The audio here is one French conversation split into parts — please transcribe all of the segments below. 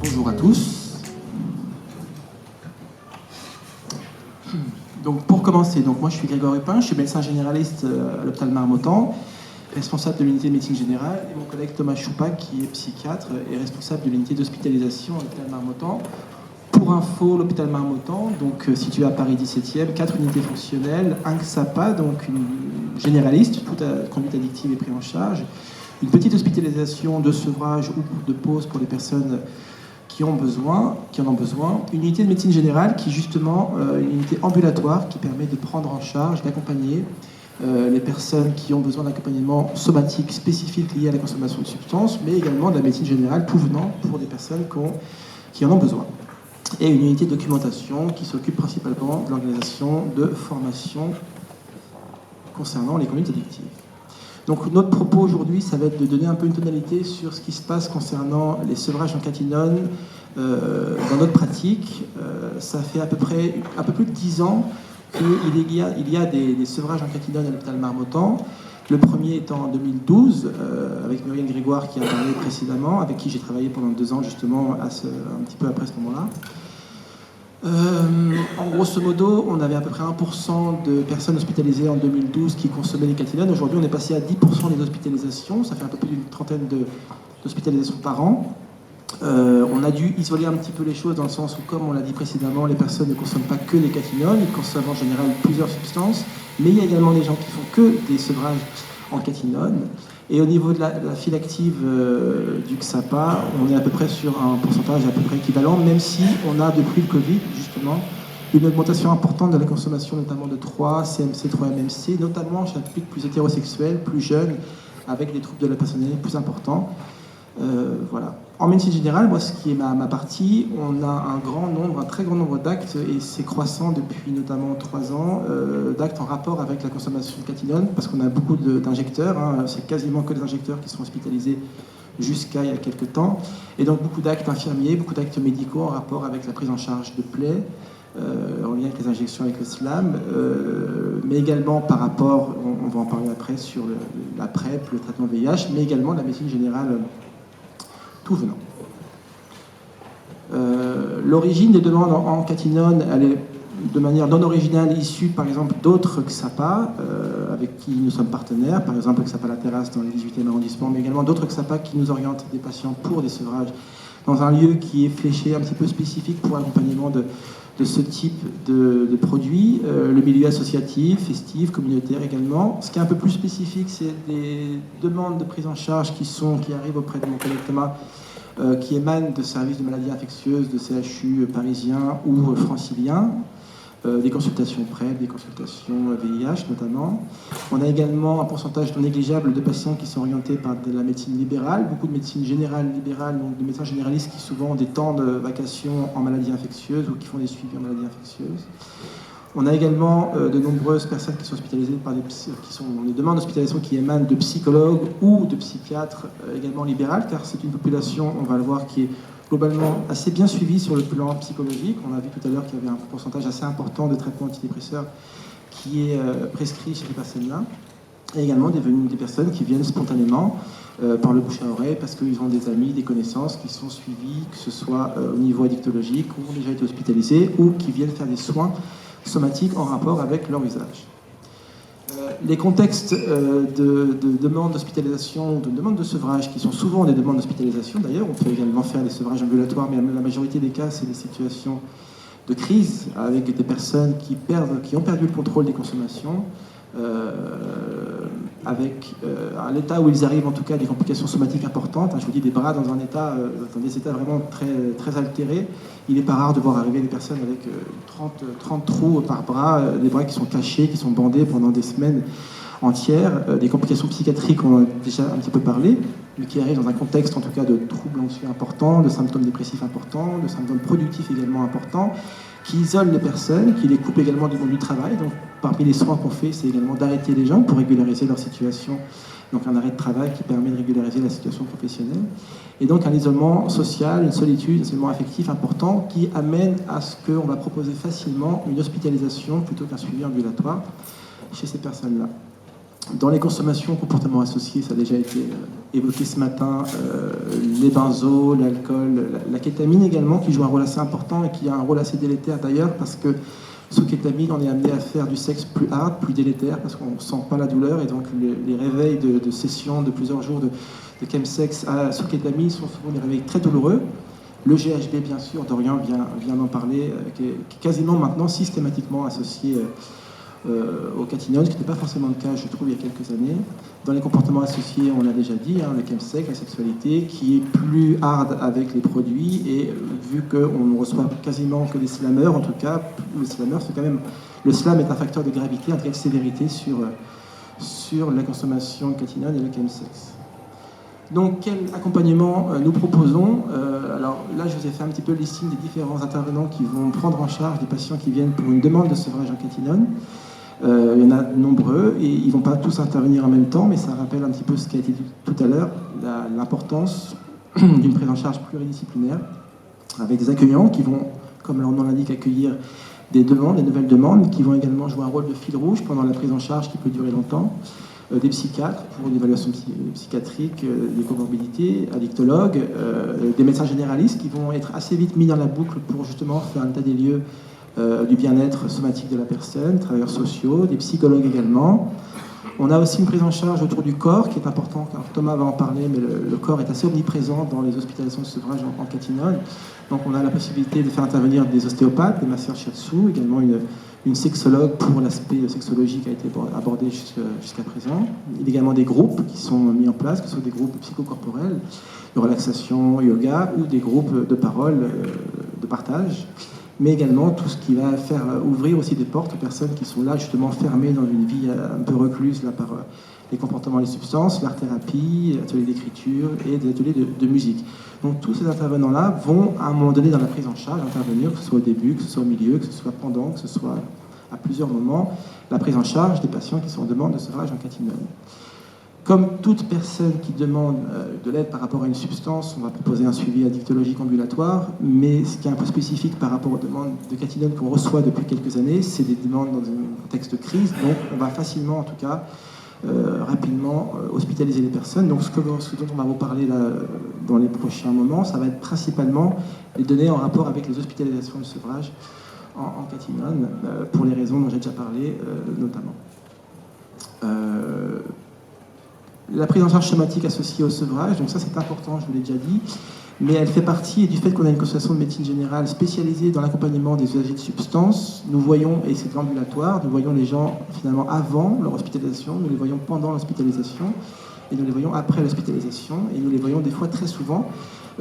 Bonjour à tous. Donc pour commencer, moi je suis Grégory Pin, je suis médecin généraliste à l'hôpital Marmottan, responsable de l'unité de médecine générale, et mon collègue Thomas Choupac, qui est psychiatre et responsable de l'unité d'hospitalisation à l'hôpital Marmottan. Pour info, l'hôpital Marmottan, situé à Paris 17e, 4 unités fonctionnelles, un XAPA, donc une généraliste, toute conduite addictive et prise en charge, une petite hospitalisation de sevrage ou de pause pour les personnes qui en ont besoin, une unité de médecine générale qui justement, une unité ambulatoire qui permet de prendre en charge, d'accompagner les personnes qui ont besoin d'accompagnement somatique spécifique lié à la consommation de substances, mais également de la médecine générale tout venant pour des personnes qui en ont besoin. Et une unité de documentation qui s'occupe principalement de l'organisation de formation concernant les conduites addictives. Donc notre propos aujourd'hui, ça va être de donner un peu une tonalité sur ce qui se passe concernant les sevrages en catinone dans notre pratique. Ça fait un peu plus de 10 ans qu'il y a des sevrages en catinone à l'hôpital Marmottan. Le premier étant en 2012, avec Muriel Grégoire qui a parlé précédemment, avec qui j'ai travaillé pendant 2 ans justement, un petit peu après ce moment-là. En grosso modo, on avait à peu près 1% de personnes hospitalisées en 2012 qui consommaient des catinones. Aujourd'hui, on est passé à 10% des hospitalisations. Ça fait un peu plus d'une trentaine d'hospitalisations par an. On a dû isoler un petit peu les choses dans le sens où, comme on l'a dit précédemment, les personnes ne consomment pas que les catinones, ils consomment en général plusieurs substances, mais il y a également des gens qui font que des sevrages en catinone. Et au niveau de la file active du XAPA, on est à peu près sur un pourcentage à peu près équivalent, même si on a depuis le Covid, justement, une augmentation importante de la consommation, notamment de 3 CMC, 3 MMC, notamment chez un public plus hétérosexuel, plus jeune, avec des troubles de la personnalité plus importants. Voilà. En médecine générale, moi, ce qui est ma partie, on a un très grand nombre d'actes, et c'est croissant depuis notamment 3 ans, d'actes en rapport avec la consommation de catinone, parce qu'on a beaucoup d'injecteurs, c'est quasiment que des injecteurs qui sont hospitalisés jusqu'à il y a quelques temps, et donc beaucoup d'actes infirmiers, beaucoup d'actes médicaux en rapport avec la prise en charge de plaies, en lien avec les injections avec le SLAM, mais également par rapport, on va en parler après, sur la PrEP, le traitement VIH, mais également la médecine générale tout venant. L'origine des demandes en catinone, elle est de manière non originale issue par exemple d'autres XAPA avec qui nous sommes partenaires, par exemple XAPA La Terrasse dans le 18e arrondissement, mais également d'autres XAPA qui nous orientent des patients pour des sevrages dans un lieu qui est fléché un petit peu spécifique pour l'accompagnement de ce type de produits, le milieu associatif, festif, communautaire également. Ce qui est un peu plus spécifique, c'est des demandes de prise en charge qui arrivent auprès de mon collègue Thomas, qui émanent de services de maladies infectieuses, de CHU parisiens ou franciliens, des consultations PrEP, des consultations VIH notamment. On a également un pourcentage non négligeable de patients qui sont orientés par de la médecine libérale, beaucoup de médecine générale libérale, donc de médecins généralistes qui souvent ont des temps de vacation en maladies infectieuses ou qui font des suivis en maladies infectieuses. On a également de nombreuses personnes qui sont hospitalisées qui sont des demandes d'hospitalisation qui émanent de psychologues ou de psychiatres également libérales, car c'est une population, on va le voir, qui est globalement assez bien suivie sur le plan psychologique. On a vu tout à l'heure qu'il y avait un pourcentage assez important de traitements antidépresseurs qui est prescrit chez ces personnes-là. Et également des personnes qui viennent spontanément par le bouche à oreille parce qu'ils ont des amis, des connaissances qui sont suivis, que ce soit au niveau addictologique, ou ont déjà été hospitalisés, ou qui viennent faire des soins somatiques en rapport avec leur usage. Les contextes de demande d'hospitalisation, de demande de sevrage, qui sont souvent des demandes d'hospitalisation d'ailleurs, on peut également faire des sevrages ambulatoires, mais la majorité des cas, c'est des situations de crise avec des personnes qui ont perdu le contrôle des consommations, avec à l'état où ils arrivent en tout cas à des complications somatiques importantes. Je vous dis des bras dans des états vraiment très, très altérés. Il n'est pas rare de voir arriver des personnes avec 30 trous par bras, des bras qui sont cachés, qui sont bandés pendant des semaines entières, des complications psychiatriques, on en a déjà un petit peu parlé, mais qui arrivent dans un contexte en tout cas de troubles anxieux importants, de symptômes dépressifs importants, de symptômes productifs également importants, qui isolent les personnes, qui les coupent également du monde du travail. Donc parmi les soins qu'on fait, c'est également d'arrêter les gens pour régulariser leur situation, donc un arrêt de travail qui permet de régulariser la situation professionnelle, et donc un isolement social, une solitude, un isolement affectif important qui amène à ce qu'on va proposer facilement une hospitalisation plutôt qu'un suivi ambulatoire chez ces personnes-là. Dans les consommations, comportements associés, ça a déjà été évoqué ce matin, les benzos, l'alcool, la kétamine également, qui joue un rôle assez important et qui a un rôle assez délétère d'ailleurs, parce que sous kétamine, on est amené à faire du sexe plus hard, plus délétère, parce qu'on ne sent pas la douleur, et donc les réveils de sessions de plusieurs jours de chemsex sous kétamine sont souvent des réveils très douloureux. Le GHB, bien sûr, Dorian vient d'en parler, qui est quasiment maintenant systématiquement associé au catinone, ce qui n'était pas forcément le cas, je trouve, il y a quelques années. Dans les comportements associés, on l'a déjà dit, le chemsex, la sexualité, qui est plus hard avec les produits, et vu qu'on ne reçoit quasiment que des slammers, en tout cas, le slammer, c'est quand même... Le slam est un facteur de gravité, en tout cas de sévérité, sur la consommation de catinone et le chemsex. Donc, quel accompagnement nous proposons Alors là, je vous ai fait un petit peu le listing des différents intervenants qui vont prendre en charge des patients qui viennent pour une demande de sevrage en catinone. Il y en a nombreux et ils ne vont pas tous intervenir en même temps, mais ça rappelle un petit peu ce qui a été dit tout à l'heure, l'importance d'une prise en charge pluridisciplinaire avec des accueillants qui vont, comme leur nom l'indique, accueillir des demandes, des nouvelles demandes, qui vont également jouer un rôle de fil rouge pendant la prise en charge qui peut durer longtemps. Des psychiatres pour une évaluation psychiatrique, des comorbidités, addictologues, des médecins généralistes qui vont être assez vite mis dans la boucle pour justement faire un état des lieux du bien-être somatique de la personne, travailleurs sociaux, des psychologues également. On a aussi une prise en charge autour du corps qui est important, car Thomas va en parler, mais le corps est assez omniprésent dans les hospitalisations de sevrage en catinone. Donc on a la possibilité de faire intervenir des ostéopathes, des masseurs shiatsu, également une sexologue pour l'aspect sexologique qui a été abordé jusqu'à présent. Il y a également des groupes qui sont mis en place, que ce soit des groupes psychocorporels, de relaxation, yoga, ou des groupes de parole, de partage, mais également tout ce qui va faire ouvrir aussi des portes aux personnes qui sont là justement fermées dans une vie un peu recluse là, par les comportements et les substances, l'art-thérapie, ateliers d'écriture et des ateliers de musique. Donc tous ces intervenants-là vont à un moment donné dans la prise en charge intervenir, que ce soit au début, que ce soit au milieu, que ce soit pendant, que ce soit à plusieurs moments, la prise en charge des patients qui sont en demande de sevrage en catinone. Comme toute personne qui demande de l'aide par rapport à une substance, on va proposer un suivi addictologique ambulatoire, mais ce qui est un peu spécifique par rapport aux demandes de catinone qu'on reçoit depuis quelques années, c'est des demandes dans un contexte de crise, donc on va facilement, en tout cas, rapidement hospitaliser les personnes. Donc ce dont on va vous parler là, dans les prochains moments, ça va être principalement les données en rapport avec les hospitalisations de sevrage en catinone, pour les raisons dont j'ai déjà parlé, notamment. La prise en charge somatique associée au sevrage, donc ça c'est important, je vous l'ai déjà dit, mais elle fait partie du fait qu'on a une consultation de médecine générale spécialisée dans l'accompagnement des usagers de substances. Nous voyons, et c'est de l'ambulatoire, nous voyons les gens finalement avant leur hospitalisation, nous les voyons pendant l'hospitalisation, et nous les voyons après l'hospitalisation, et nous les voyons des fois très souvent,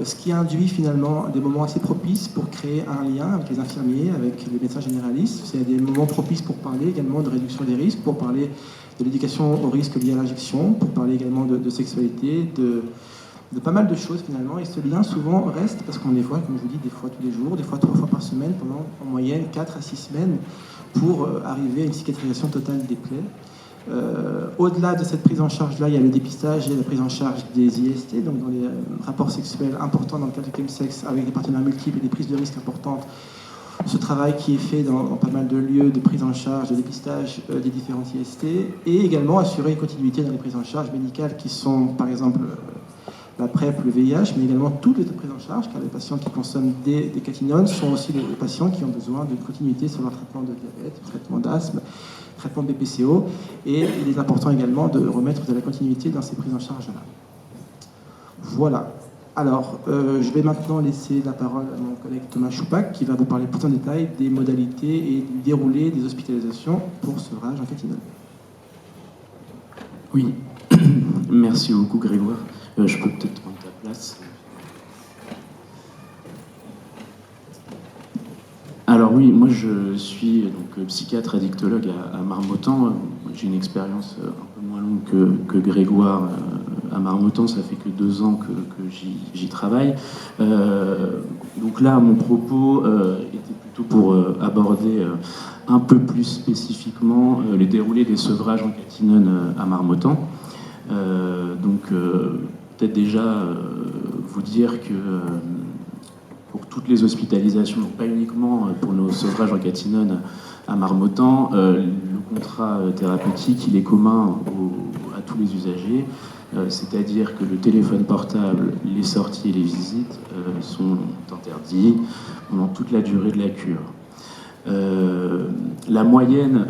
ce qui induit finalement des moments assez propices pour créer un lien avec les infirmiers, avec les médecins généralistes. C'est des moments propices pour parler également de réduction des risques, pour parler de l'éducation aux risques liés à l'injection, pour parler également de sexualité, de pas mal de choses finalement, et ce lien souvent reste, parce qu'on les voit, comme je vous dis, des fois tous les jours, des fois 3 fois par semaine, pendant en moyenne 4 à 6 semaines, pour arriver à une cicatrisation totale des plaies. Au-delà de cette prise en charge-là, il y a le dépistage et la prise en charge des IST, donc dans les rapports sexuels importants dans le cadre du chemsex, avec des partenaires multiples et des prises de risques importantes. Ce travail qui est fait dans pas mal de lieux de prise en charge, de dépistage des différents IST, et également assurer une continuité dans les prises en charge médicales qui sont, par exemple, la PrEP, le VIH, mais également toutes les prises en charge, car les patients qui consomment des catinones sont aussi les patients qui ont besoin d'une continuité sur leur traitement de diabète, traitement d'asthme, traitement de BPCO, et il est important également de remettre de la continuité dans ces prises en charge-là. Voilà. Alors, je vais maintenant laisser la parole à mon collègue Thomas Choupac, qui va vous parler plus en détail des modalités et du déroulé des hospitalisations pour sevrage en catinone. Oui, merci beaucoup Grégoire. Je peux peut-être prendre ta place. Alors oui, moi je suis donc psychiatre addictologue à Marmottan. J'ai une expérience un peu moins longue que Grégoire à Marmottan. Ça fait que 2 ans que j'y travaille. Donc là, mon propos était plutôt pour aborder un peu plus spécifiquement les déroulés des sevrages en catinone à Marmottan. Peut-être déjà vous dire que pour toutes les hospitalisations, donc pas uniquement pour nos sevrages en catinone à Marmottan, le contrat thérapeutique, il est commun à tous les usagers, c'est-à-dire que le téléphone portable, les sorties et les visites sont interdits pendant toute la durée de la cure. La moyenne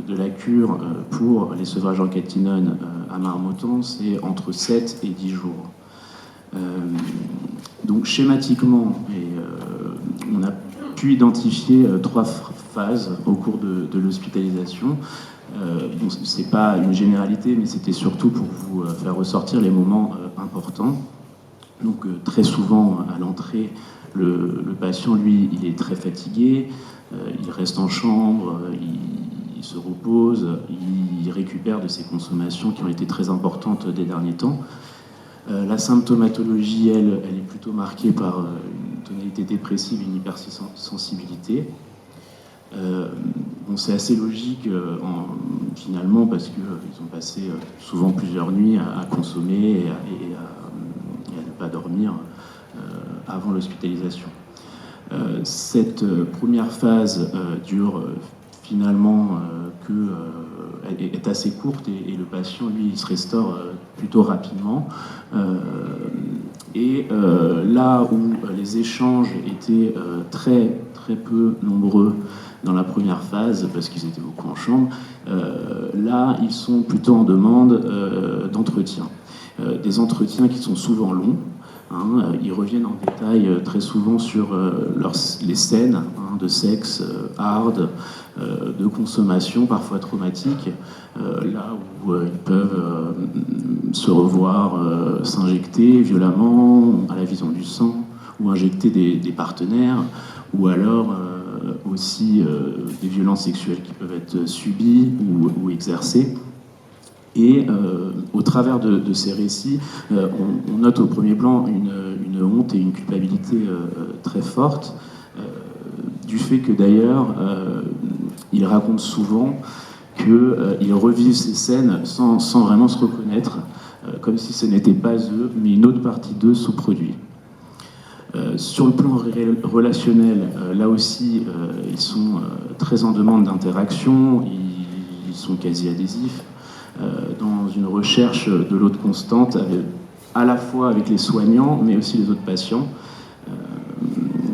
de la cure pour les sevrages en catinone à Marmottan, c'est entre 7 et 10 jours. Donc schématiquement, on a pu identifier 3 phases au cours de l'hospitalisation. Bon, c'est pas une généralité, mais c'était surtout pour vous faire ressortir les moments importants. Donc très souvent à l'entrée, le patient, lui, il est très fatigué, il reste en chambre, il se repose, il récupère de ses consommations qui ont été très importantes des derniers temps. La symptomatologie, elle est plutôt marquée par une tonalité dépressive et une hypersensibilité. Bon, c'est assez logique finalement parce qu'ils ont passé souvent plusieurs nuits à consommer et à ne pas dormir avant l'hospitalisation. Cette première phase dure finalement est assez courte et le patient, lui, il se restaure plutôt rapidement. Là où les échanges étaient très, très peu nombreux dans la première phase, parce qu'ils étaient beaucoup en chambre, là, ils sont plutôt en demande d'entretien. Des entretiens qui sont souvent longs. Ils reviennent en détail très souvent sur les scènes de sexe hard, de consommation, parfois traumatique, là où ils peuvent se revoir s'injecter violemment à la vision du sang, ou injecter des partenaires, ou alors aussi des violences sexuelles qui peuvent être subies ou exercées. Et au travers de ces récits, on note au premier plan une honte et une culpabilité très forte, du fait que d'ailleurs, ils racontent souvent qu'ils revivent ces scènes sans vraiment se reconnaître, comme si ce n'était pas eux, mais une autre partie d'eux sous-produit. Sur le plan relationnel, là aussi, ils sont très en demande d'interaction, ils sont quasi adhésifs. Dans une recherche de l'autre constante, à la fois avec les soignants, mais aussi les autres patients.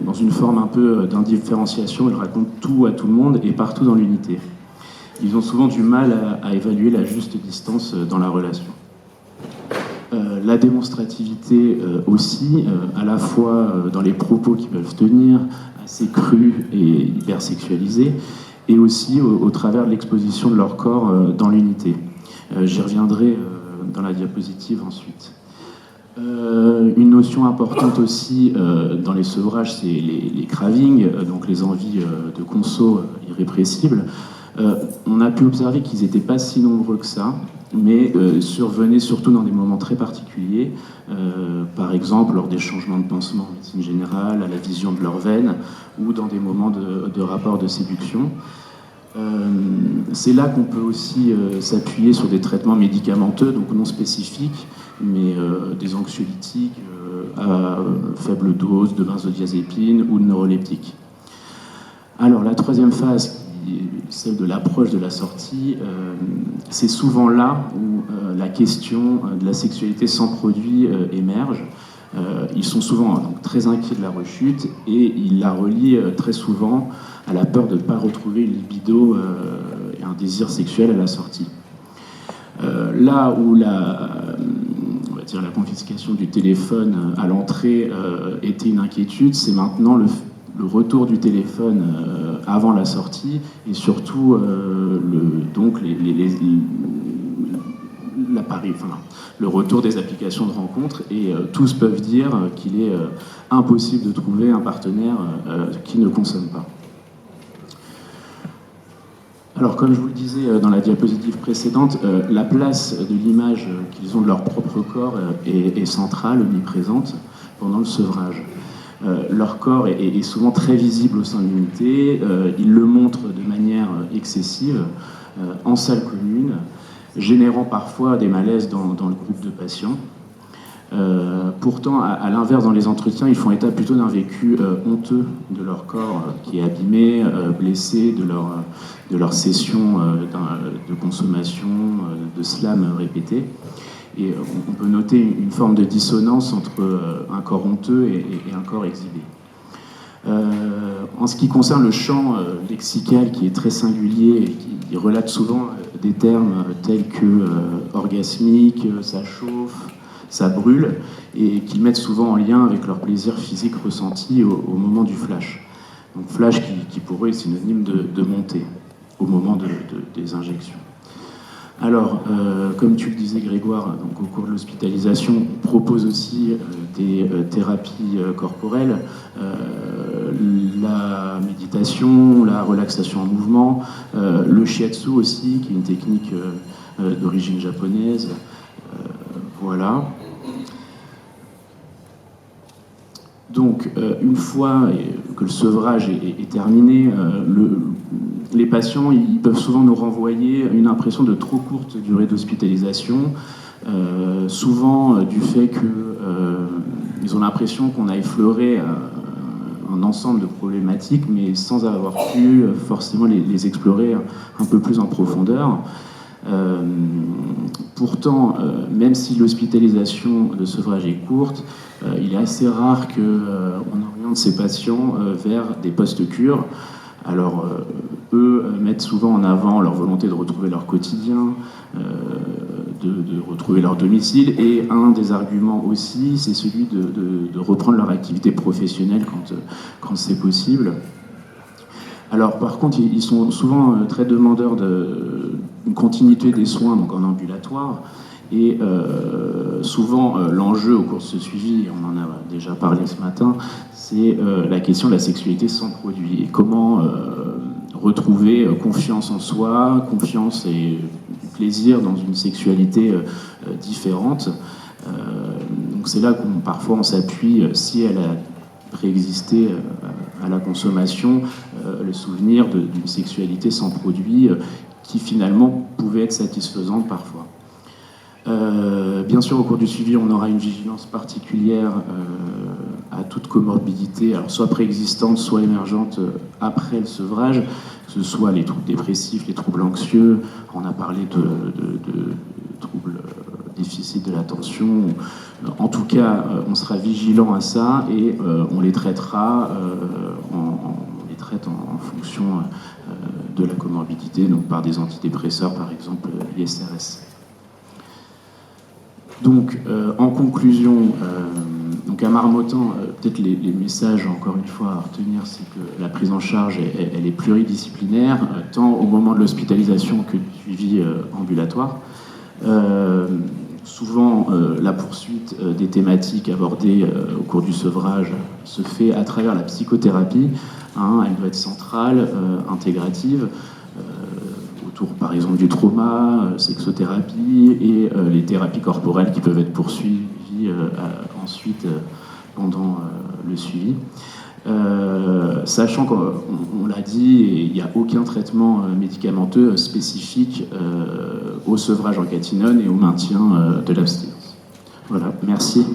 Dans une forme un peu d'indifférenciation, ils racontent tout à tout le monde et partout dans l'unité. Ils ont souvent du mal à évaluer la juste distance dans la relation. La démonstrativité aussi, à la fois dans les propos qu'ils peuvent tenir, assez crus et hypersexualisés, et aussi au travers de l'exposition de leur corps dans l'unité. J'y reviendrai dans la diapositive ensuite. Une notion importante aussi dans les sevrages, c'est les cravings, donc les envies de conso irrépressibles. On a pu observer qu'ils n'étaient pas si nombreux que ça, mais survenaient surtout dans des moments très particuliers, par exemple lors des changements de pansement en médecine générale, à la vision de leurs veines, ou dans des moments de rapport de séduction. C'est là qu'on peut aussi s'appuyer sur des traitements médicamenteux, donc non spécifiques, mais des anxiolytiques à faible dose, de benzodiazépine ou de neuroleptiques. Alors la troisième phase, qui est celle de l'approche de la sortie, c'est souvent là où la question de la sexualité sans produit émerge. Ils sont souvent donc, très inquiets de la rechute et ils la relient très souvent à la peur de ne pas retrouver une libido et un désir sexuel à la sortie. Là où on va dire la confiscation du téléphone à l'entrée était une inquiétude, c'est maintenant le retour du téléphone avant la sortie et surtout le retour des applications de rencontres et tous peuvent dire qu'il est impossible de trouver un partenaire qui ne consomme pas. Alors, comme je vous le disais dans la diapositive précédente, la place de l'image qu'ils ont de leur propre corps est centrale, omniprésente, pendant le sevrage. Leur corps est souvent très visible au sein de l'unité, ils le montrent de manière excessive, en salle commune, générant parfois des malaises dans le groupe de patients. Pourtant, à l'inverse, dans les entretiens, ils font état plutôt d'un vécu honteux de leur corps qui est abîmé, blessé, de leur session de consommation, de slam répété. Et on peut noter une forme de dissonance entre un corps honteux et un corps exhibé. En ce qui concerne le champ lexical qui est très singulier et qui relate souvent des termes tels que orgasmique, ça chauffe, ça brûle, et qu'ils mettent souvent en lien avec leur plaisir physique ressenti au moment du flash. Donc flash qui pour eux est synonyme de montée au moment des injections. Alors, comme tu le disais Grégoire, donc au cours de l'hospitalisation, on propose aussi des thérapies corporelles, la méditation, la relaxation en mouvement, le shiatsu aussi, qui est une technique d'origine japonaise. Voilà. Donc, une fois que le sevrage est terminé, les patients ils peuvent souvent nous renvoyer une impression de trop courte durée d'hospitalisation, souvent du fait qu'ils ont l'impression qu'on a effleuré un ensemble de problématiques, mais sans avoir pu forcément les explorer un peu plus en profondeur. Pourtant, même si l'hospitalisation de sevrage est courte, il est assez rare qu'on oriente ces patients vers des post-cures. Alors, eux mettent souvent en avant leur volonté de retrouver leur quotidien, de retrouver leur domicile, et un des arguments aussi, c'est celui de reprendre leur activité professionnelle quand c'est possible. Alors, par contre, ils sont souvent très demandeurs d'une continuité des soins, donc en ambulatoire, et souvent l'enjeu au cours de ce suivi, on en a déjà parlé ce matin, c'est la question de la sexualité sans produit, et comment retrouver confiance en soi, confiance et plaisir dans une sexualité différente. Donc c'est là qu'on parfois on s'appuie, si elle a préexisté à la consommation, le souvenir d'une sexualité sans produit qui finalement pouvait être satisfaisante parfois. Bien sûr, au cours du suivi, on aura une vigilance particulière à toute comorbidité, alors soit préexistante, soit émergente après le sevrage, que ce soit les troubles dépressifs, les troubles anxieux, on a parlé de troubles déficit de l'attention. En tout cas, on sera vigilant à ça et on les traitera, on les traite en fonction de la comorbidité, donc par des antidépresseurs, par exemple l'ISRS. Donc, en conclusion, donc à Marmottan, peut-être les messages, encore une fois, à retenir, c'est que la prise en charge, elle est pluridisciplinaire, tant au moment de l'hospitalisation que du suivi ambulatoire. Souvent, la poursuite des thématiques abordées au cours du sevrage se fait à travers la psychothérapie. Elle doit être centrale, intégrative, autour par exemple du trauma, sexothérapie et les thérapies corporelles qui peuvent être poursuivies ensuite pendant le suivi. Sachant qu'on l'a dit, il n'y a aucun traitement médicamenteux spécifique au sevrage en catinone et au maintien de l'abstinence. Voilà, merci.